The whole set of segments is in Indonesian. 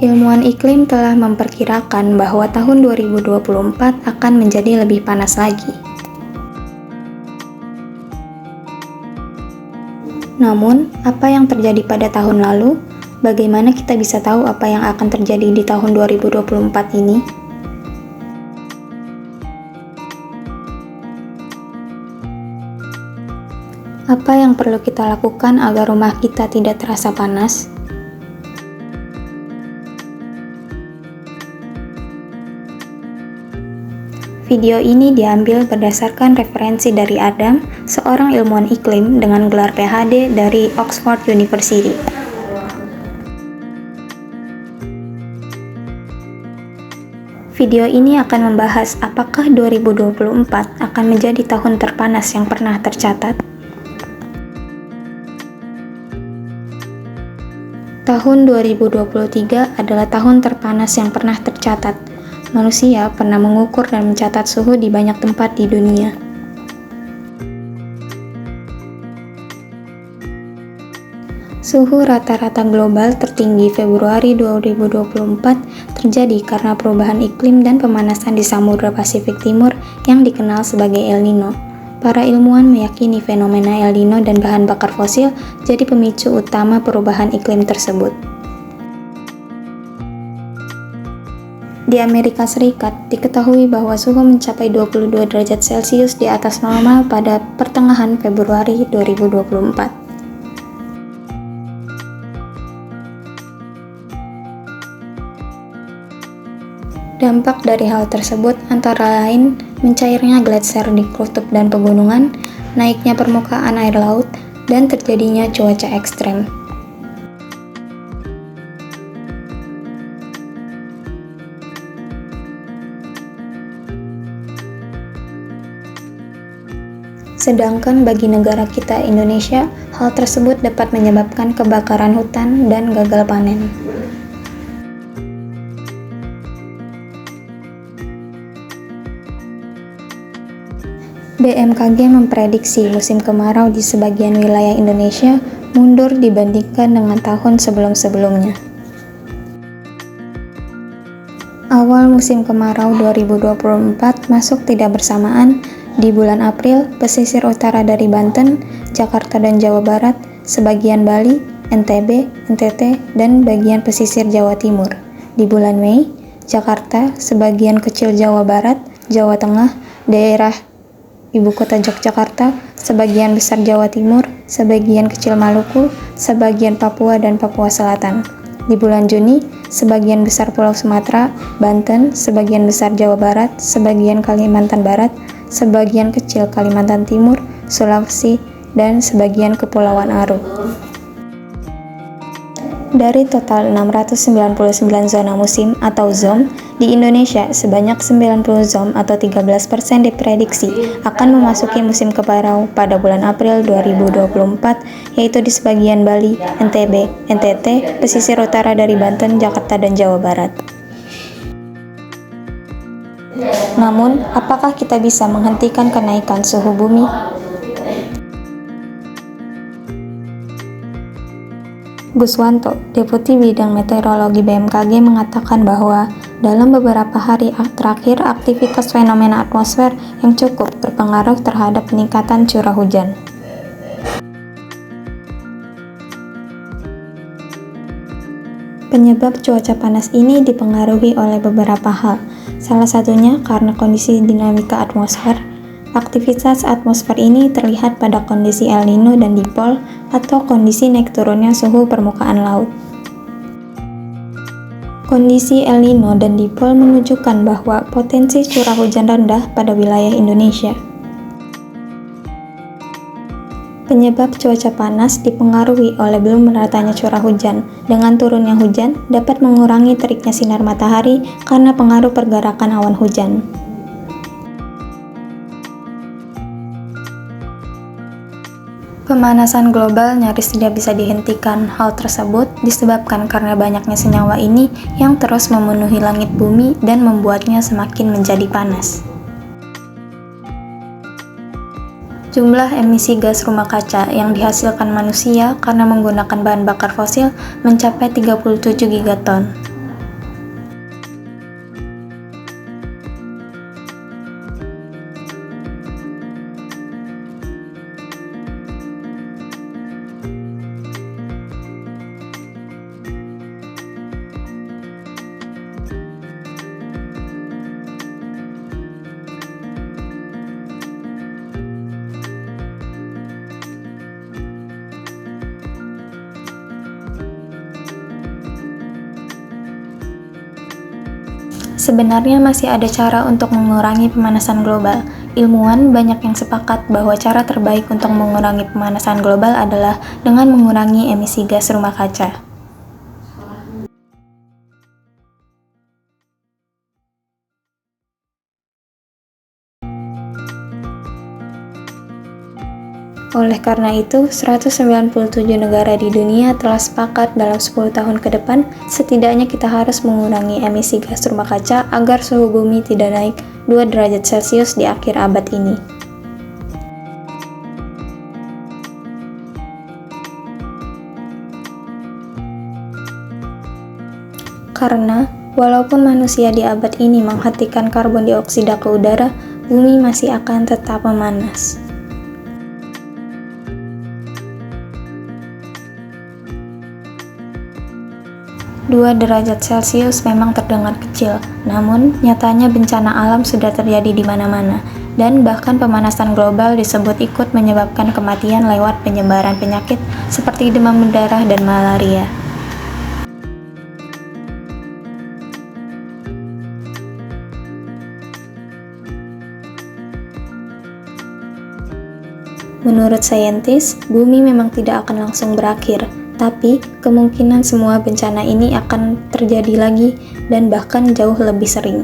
Ilmuwan iklim telah memperkirakan bahwa tahun 2024 akan menjadi lebih panas lagi. Namun, apa yang terjadi pada tahun lalu? Bagaimana kita bisa tahu apa yang akan terjadi di tahun 2024 ini? Apa yang perlu kita lakukan agar rumah kita tidak terasa panas? Video ini diambil berdasarkan referensi dari Adam, seorang ilmuwan iklim dengan gelar PhD dari Oxford University. Video ini akan membahas apakah 2024 akan menjadi tahun terpanas yang pernah tercatat. Tahun 2023 adalah tahun terpanas yang pernah tercatat. Manusia pernah mengukur dan mencatat suhu di banyak tempat di dunia. Suhu rata-rata global tertinggi Februari 2024 terjadi karena perubahan iklim dan pemanasan di Samudra Pasifik Timur yang dikenal sebagai El Nino. Para ilmuwan meyakini fenomena El Nino dan bahan bakar fosil jadi pemicu utama perubahan iklim tersebut. Di Amerika Serikat, diketahui bahwa suhu mencapai 22 derajat Celcius di atas normal pada pertengahan Februari 2024. Dampak dari hal tersebut antara lain mencairnya gletser di kutub dan pegunungan, naiknya permukaan air laut, dan terjadinya cuaca ekstrem. Sedangkan bagi negara kita Indonesia, hal tersebut dapat menyebabkan kebakaran hutan dan gagal panen. BMKG memprediksi musim kemarau di sebagian wilayah Indonesia mundur dibandingkan dengan tahun sebelum-sebelumnya. Awal musim kemarau 2024 masuk tidak bersamaan. Di bulan April, pesisir utara dari Banten, Jakarta dan Jawa Barat, sebagian Bali, NTB, NTT, dan bagian pesisir Jawa Timur. Di bulan Mei, Jakarta, sebagian kecil Jawa Barat, Jawa Tengah, daerah Ibu Kota Yogyakarta, sebagian besar Jawa Timur, sebagian kecil Maluku, sebagian Papua dan Papua Selatan. Di bulan Juni, sebagian besar Pulau Sumatera, Banten, sebagian besar Jawa Barat, sebagian Kalimantan Barat, sebagian kecil Kalimantan Timur, Sulawesi, dan sebagian Kepulauan Aru. Dari total 699 zona musim atau ZOM, di Indonesia sebanyak 90 ZOM atau 13% diprediksi akan memasuki musim kemarau pada bulan April 2024, yaitu di sebagian Bali, NTB, NTT, pesisir utara dari Banten, Jakarta, dan Jawa Barat. Namun, apakah kita bisa menghentikan kenaikan suhu bumi? Guswanto, Deputi Bidang Meteorologi BMKG mengatakan bahwa dalam beberapa hari terakhir aktivitas fenomena atmosfer yang cukup berpengaruh terhadap peningkatan curah hujan. Penyebab cuaca panas ini dipengaruhi oleh beberapa hal, salah satunya karena kondisi dinamika atmosfer. Aktivitas atmosfer ini terlihat pada kondisi El Nino dan dipol atau kondisi naik turunnya suhu permukaan laut. Kondisi El Nino dan dipol menunjukkan bahwa potensi curah hujan rendah pada wilayah Indonesia. Penyebab cuaca panas dipengaruhi oleh belum meratanya curah hujan. Dengan turunnya hujan, dapat mengurangi teriknya sinar matahari karena pengaruh pergerakan awan hujan. Pemanasan global nyaris tidak bisa dihentikan. Hal tersebut disebabkan karena banyaknya senyawa ini yang terus memenuhi langit bumi dan membuatnya semakin menjadi panas. Jumlah emisi gas rumah kaca yang dihasilkan manusia karena menggunakan bahan bakar fosil mencapai 37 gigaton. Sebenarnya masih ada cara untuk mengurangi pemanasan global. Ilmuwan banyak yang sepakat bahwa cara terbaik untuk mengurangi pemanasan global adalah dengan mengurangi emisi gas rumah kaca. Oleh karena itu, 197 negara di dunia telah sepakat dalam 10 tahun ke depan, setidaknya kita harus mengurangi emisi gas rumah kaca agar suhu bumi tidak naik 2 derajat Celcius di akhir abad ini. Karena, walaupun manusia di abad ini menghentikan karbon dioksida ke udara, bumi masih akan tetap memanas. 2 derajat Celcius memang terdengar kecil, namun nyatanya bencana alam sudah terjadi di mana-mana, dan bahkan pemanasan global disebut ikut menyebabkan kematian lewat penyebaran penyakit seperti demam berdarah dan malaria. Menurut saintis, bumi memang tidak akan langsung berakhir, tapi kemungkinan semua bencana ini akan terjadi lagi dan bahkan jauh lebih sering.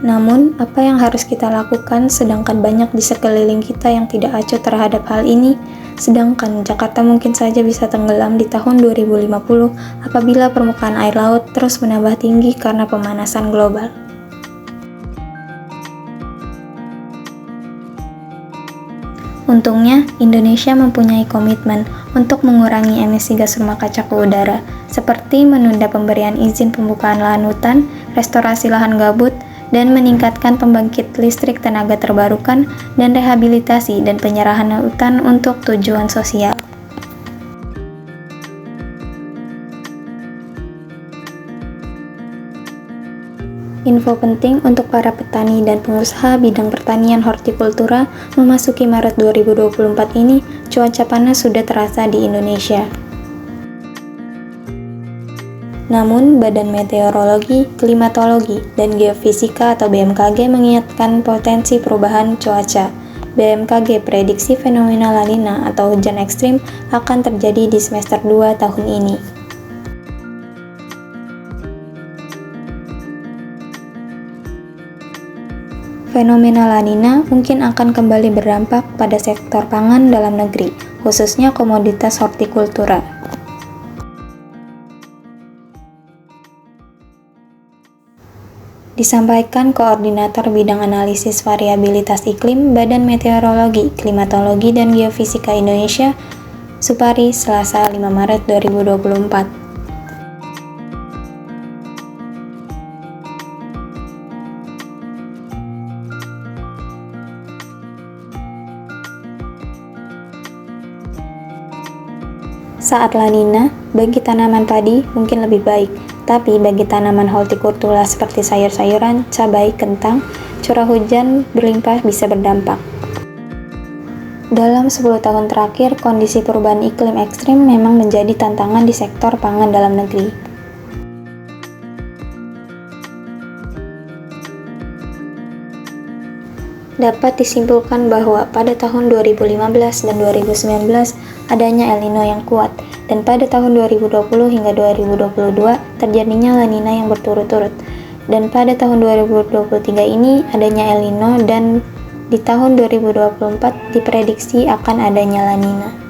Namun, apa yang harus kita lakukan sedangkan banyak di sekeliling kita yang tidak acuh terhadap hal ini? Sedangkan Jakarta mungkin saja bisa tenggelam di tahun 2050 apabila permukaan air laut terus menambah tinggi karena pemanasan global. Untungnya, Indonesia mempunyai komitmen untuk mengurangi emisi gas rumah kaca ke udara, seperti menunda pemberian izin pembukaan lahan hutan, restorasi lahan gambut, dan meningkatkan pembangkit listrik tenaga terbarukan, dan rehabilitasi dan penyerahan hutan untuk tujuan sosial. Info penting untuk para petani dan pengusaha bidang pertanian hortikultura memasuki Maret 2024 ini, cuaca panas sudah terasa di Indonesia. Namun, Badan Meteorologi, Klimatologi, dan Geofisika atau BMKG mengingatkan potensi perubahan cuaca. BMKG prediksi fenomena La Nina atau hujan ekstrim akan terjadi di semester 2 tahun ini. Fenomena La Nina mungkin akan kembali berdampak pada sektor pangan dalam negeri, khususnya komoditas hortikultura. Disampaikan Koordinator Bidang Analisis Variabilitas Iklim Badan Meteorologi, Klimatologi, dan Geofisika Indonesia, Supari, Selasa 5 Maret 2024. Saat La Nina, bagi tanaman padi mungkin lebih baik, tapi bagi tanaman hortikultura seperti sayur-sayuran, cabai, kentang, curah hujan berlimpah bisa berdampak. Dalam 10 tahun terakhir, kondisi perubahan iklim ekstrim memang menjadi tantangan di sektor pangan dalam negeri. Dapat disimpulkan bahwa pada tahun 2015 dan 2019 adanya El Nino yang kuat, dan pada tahun 2020 hingga 2022 terjadinya La Nina yang berturut-turut, dan pada tahun 2023 ini adanya El Nino, dan di tahun 2024 diprediksi akan adanya La Nina.